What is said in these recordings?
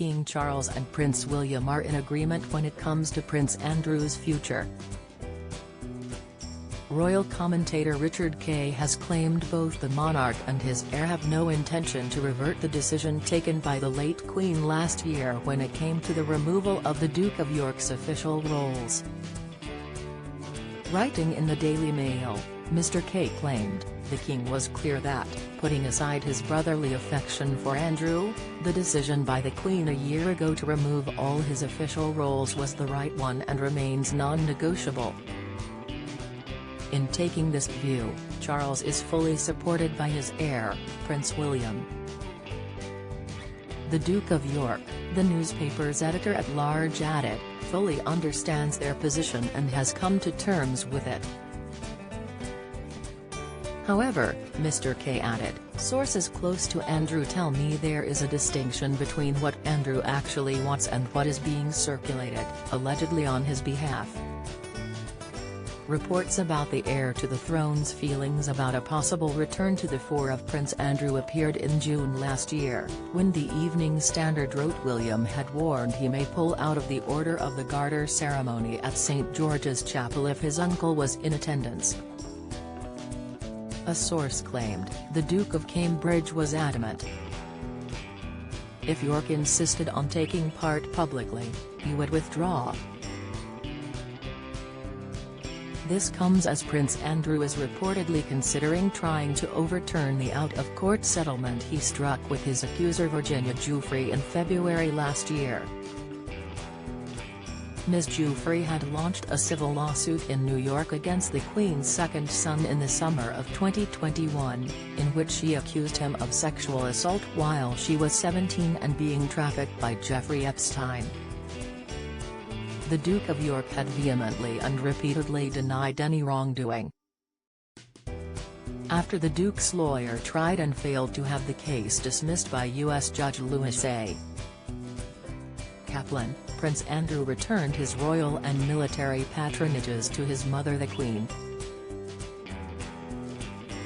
King Charles and Prince William are in agreement when it comes to Prince Andrew's future. Royal commentator Richard Kay has claimed both the monarch and his heir have no intention to revert the decision taken by the late Queen last year when it came to the removal of the Duke of York's official roles. Writing in the Daily Mail, Mr. Kay claimed, "The King was clear that, putting aside his brotherly affection for Andrew, the decision by the Queen a year ago to remove all his official roles was the right one and remains non-negotiable." In taking this view, Charles is fully supported by his heir, Prince William. The Duke of York, the newspaper's editor-at-large added, fully understands their position and has come to terms with it. However, Mr. Kay added, "Sources close to Andrew tell me there is a distinction between what Andrew actually wants and what is being circulated, allegedly on his behalf." Reports about the heir to the throne's feelings about a possible return to the fore of Prince Andrew appeared in June last year, when the Evening Standard wrote William had warned he may pull out of the Order of the Garter ceremony at St George's Chapel if his uncle was in attendance. A source claimed, the Duke of Cambridge was adamant. If York insisted on taking part publicly, he would withdraw. This comes as Prince Andrew is reportedly considering trying to overturn the out-of-court settlement he struck with his accuser Virginia Giuffre in February last year. Ms. Giuffre had launched a civil lawsuit in New York against the Queen's second son in the summer of 2021, in which she accused him of sexual assault while she was 17 and being trafficked by Jeffrey Epstein. The Duke of York had vehemently and repeatedly denied any wrongdoing. After the Duke's lawyer tried and failed to have the case dismissed by U.S. Judge Louis A. Kaplan, Prince Andrew returned his royal and military patronages to his mother the Queen.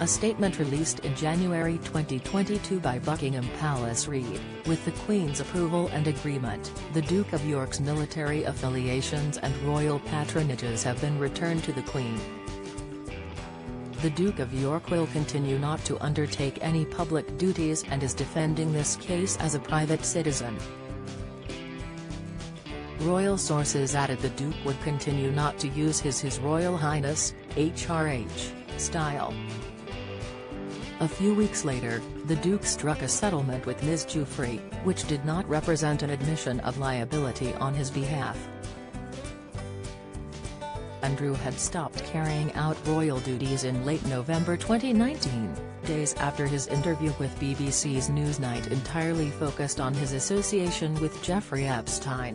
A statement released in January 2022 by Buckingham Palace read, "With the Queen's approval and agreement, the Duke of York's military affiliations and royal patronages have been returned to the Queen. The Duke of York will continue not to undertake any public duties and is defending this case as a private citizen." Royal sources added the Duke would continue not to use his Royal Highness, HRH, style. A few weeks later, the Duke struck a settlement with Ms. Giuffre, which did not represent an admission of liability on his behalf. Andrew had stopped carrying out royal duties in late November 2019, days after his interview with BBC's Newsnight entirely focused on his association with Jeffrey Epstein.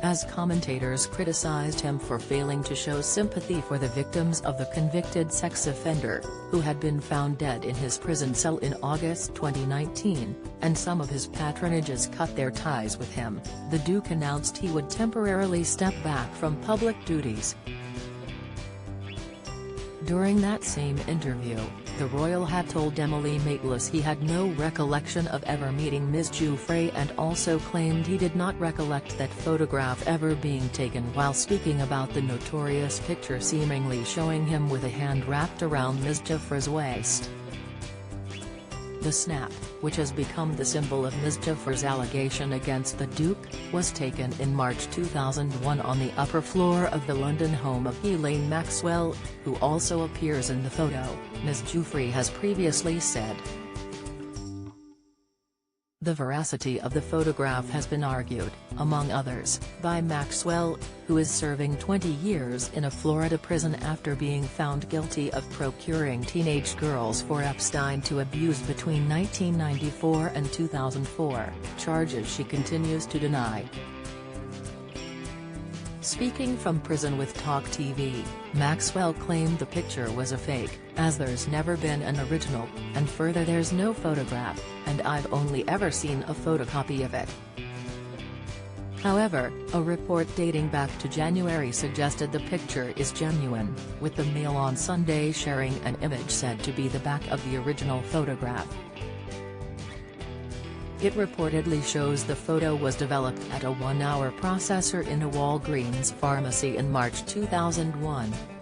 As commentators criticized him for failing to show sympathy for the victims of the convicted sex offender, who had been found dead in his prison cell in August 2019, and some of his patronages cut their ties with him, the Duke announced he would temporarily step back from public duties. During that same interview, the royal had told Emily Maitlis he had no recollection of ever meeting Ms. Giuffre and also claimed he did not recollect that photograph ever being taken while speaking about the notorious picture seemingly showing him with a hand wrapped around Ms. Giuffre's waist. The snap, which has become the symbol of Ms. Giuffre's allegation against the Duke, was taken in March 2001 on the upper floor of the London home of Ghislaine Maxwell, who also appears in the photo, Ms. Giuffre has previously said. The veracity of the photograph has been argued, among others, by Maxwell, who is serving 20 years in a Florida prison after being found guilty of procuring teenage girls for Epstein to abuse between 1994 and 2004, charges she continues to deny. Speaking from prison with Talk TV, Maxwell claimed the picture was a fake, as there's never been an original, and further there's no photograph, and I've only ever seen a photocopy of it. However, a report dating back to January suggested the picture is genuine, with the Mail on Sunday sharing an image said to be the back of the original photograph. It reportedly shows the photo was developed at a 1-hour processor in a Walgreens pharmacy in March 2001.